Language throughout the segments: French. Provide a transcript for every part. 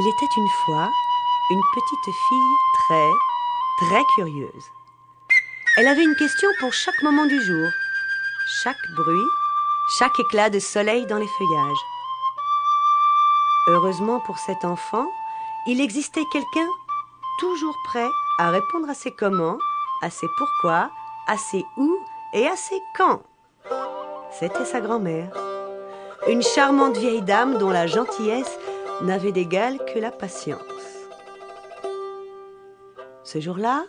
Il était une fois une petite fille très curieuse. Elle avait une question pour chaque moment du jour, chaque bruit, chaque éclat de soleil dans les feuillages. Heureusement pour cet enfant, il existait quelqu'un toujours prêt à répondre à ses comment, à ses pourquoi, à ses où et à ses quand. C'était sa grand-mère, une charmante vieille dame dont la gentillesse n'avait d'égal que la patience. Ce jour-là,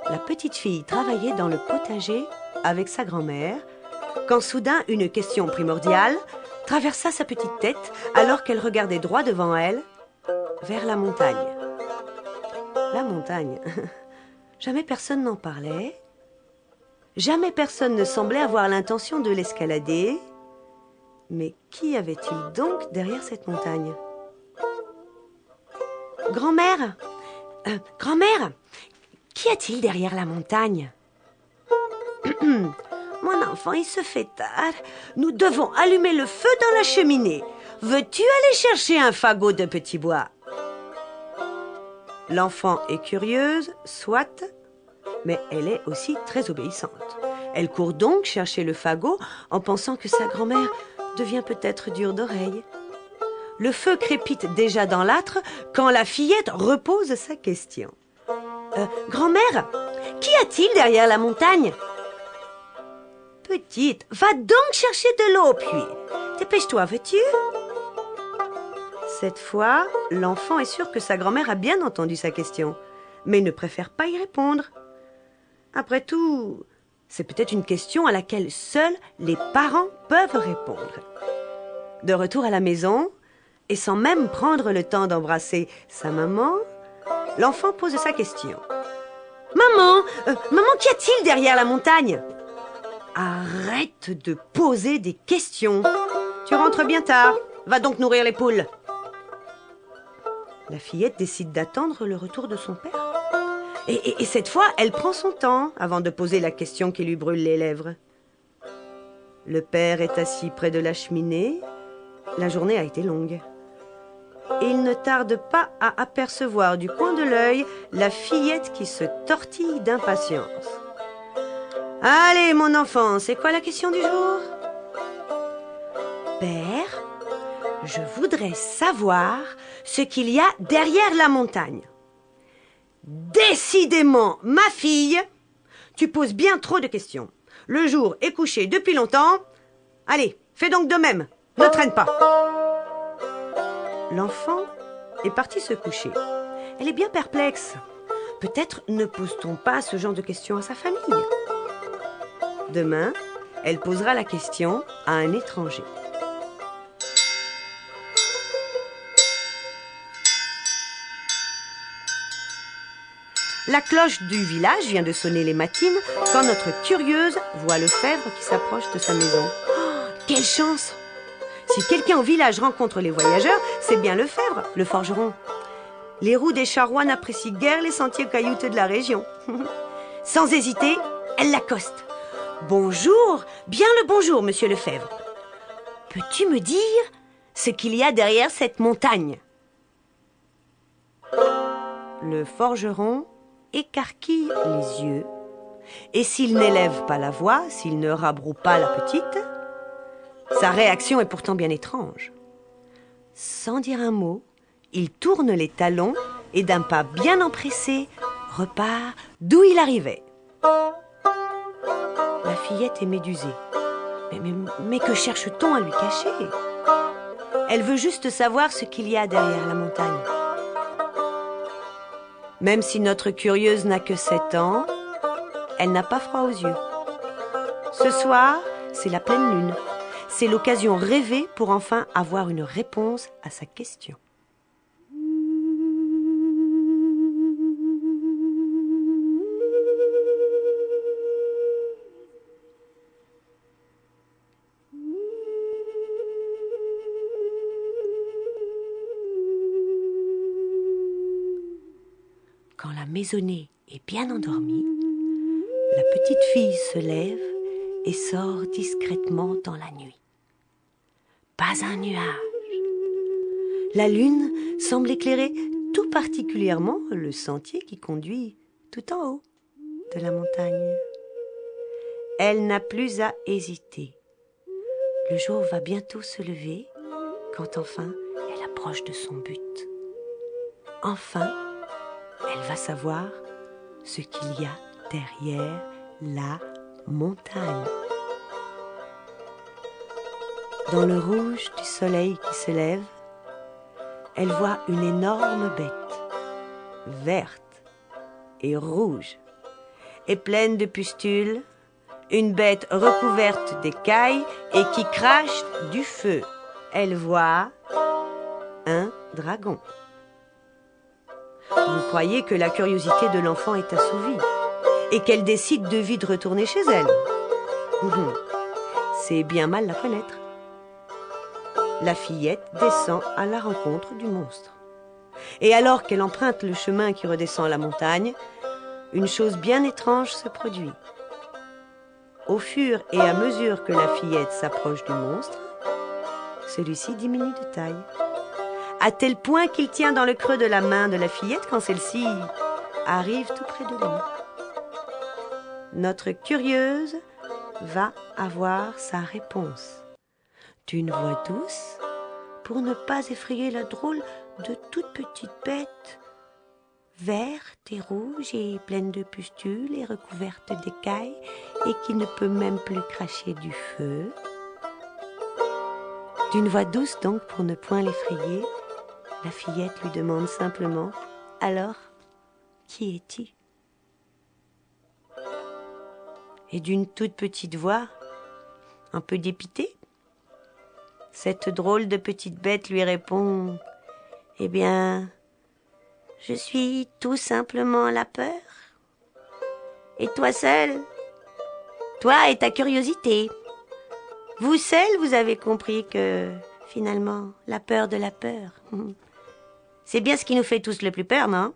la petite fille travaillait dans le potager avec sa grand-mère, quand soudain une question primordiale traversa sa petite tête alors qu'elle regardait droit devant elle, vers la montagne. La montagne, jamais personne n'en parlait, jamais personne ne semblait avoir l'intention de l'escalader. Mais qui avait-il donc derrière cette montagne? Grand-mère, grand-mère, qu'y a-t-il derrière la montagne? Mon enfant, il se fait tard. Nous devons allumer le feu dans la cheminée. Veux-tu aller chercher un fagot de petit bois? L'enfant est curieuse, soit, mais elle est aussi très obéissante. Elle court donc chercher le fagot en pensant que sa grand-mère devient peut-être dure d'oreille. Le feu crépite déjà dans l'âtre quand la fillette repose sa question. Grand-mère, qu'y a-t-il derrière la montagne? Petite, va donc chercher de l'eau au puits. Dépêche-toi, veux-tu? Cette fois, l'enfant est sûr que sa grand-mère a bien entendu sa question, mais ne préfère pas y répondre. Après tout, c'est peut-être une question à laquelle seuls les parents peuvent répondre. De retour à la maison, et sans même prendre le temps d'embrasser sa maman, l'enfant pose sa question. Maman, qu'y a-t-il derrière la montagne? Arrête de poser des questions. Tu rentres bien tard. Va donc nourrir les poules. La fillette décide d'attendre le retour de son père. Et cette fois, elle prend son temps avant de poser la question qui lui brûle les lèvres. Le père est assis près de la cheminée. La journée a été longue. Et il ne tarde pas à apercevoir du coin de l'œil la fillette qui se tortille d'impatience. Allez, mon enfant, c'est quoi la question du jour? Père, je voudrais savoir ce qu'il y a derrière la montagne. Décidément, ma fille, tu poses bien trop de questions. Le jour est couché depuis longtemps. Allez, fais donc de même. Ne traîne pas. L'enfant est partie se coucher. Elle est bien perplexe. Peut-être ne pose-t-on pas ce genre de questions à sa famille. Demain, elle posera la question à un étranger. La cloche du village vient de sonner les matines quand notre curieuse voit Lefebvre qui s'approche de sa maison. Oh, quelle chance! Si quelqu'un au village rencontre les voyageurs, c'est bien Lefebvre, le forgeron. Les roues des charrois n'apprécient guère les sentiers caillouteux de la région. Sans hésiter, elle l'accoste. Bonjour, bien le bonjour, monsieur Lefebvre. Peux-tu me dire ce qu'il y a derrière cette montagne? Le forgeron écarquille les yeux, et s'il n'élève pas la voix, s'il ne rabroue pas la petite, sa réaction est pourtant bien étrange. Sans dire un mot, il tourne les talons et d'un pas bien empressé repart d'où il arrivait. La fillette est médusée. Mais que cherche-t-on à lui cacher? Elle veut juste savoir ce qu'il y a derrière la montagne. Même si notre curieuse n'a que 7 ans, elle n'a pas froid aux yeux. Ce soir, c'est la pleine lune. C'est l'occasion rêvée pour enfin avoir une réponse à sa question. Quand la maisonnée est bien endormie, la petite fille se lève et sort discrètement dans la nuit. Pas un nuage, La lune semble éclairer tout particulièrement le sentier qui conduit tout en haut de la montagne. Elle n'a plus à hésiter. Le jour va bientôt se lever quand enfin elle approche de son but. Enfin, elle va savoir ce qu'il y a derrière la montagne. Dans le rouge du soleil qui se lève, elle voit une énorme bête, verte et rouge, et pleine de pustules, une bête recouverte d'écailles et qui crache du feu. Elle voit un dragon. Vous croyez que la curiosité de l'enfant est assouvie et qu'elle décide de vite retourner chez elle. C'est bien mal la connaître. La fillette descend à la rencontre du monstre. Et alors qu'elle emprunte le chemin qui redescend la montagne, une chose bien étrange se produit. Au fur et à mesure que la fillette s'approche du monstre, celui-ci diminue de taille, à tel point qu'il tient dans le creux de la main de la fillette quand celle-ci arrive tout près de lui. Notre curieuse va avoir sa réponse d'une voix douce pour ne pas effrayer la drôle de toute petite bête, verte et rouge et pleine de pustules et recouverte d'écailles et qui ne peut même plus cracher du feu. D'une voix douce donc pour ne point l'effrayer, la fillette lui demande simplement « Alors, qui es-tu » Et d'une toute petite voix, un peu dépitée, cette drôle de petite bête lui répond « Eh bien, je suis tout simplement la peur. Et toi seul, toi et ta curiosité. Vous seul, vous avez compris que, finalement, la peur de la peur, c'est bien ce qui nous fait tous le plus peur, non ?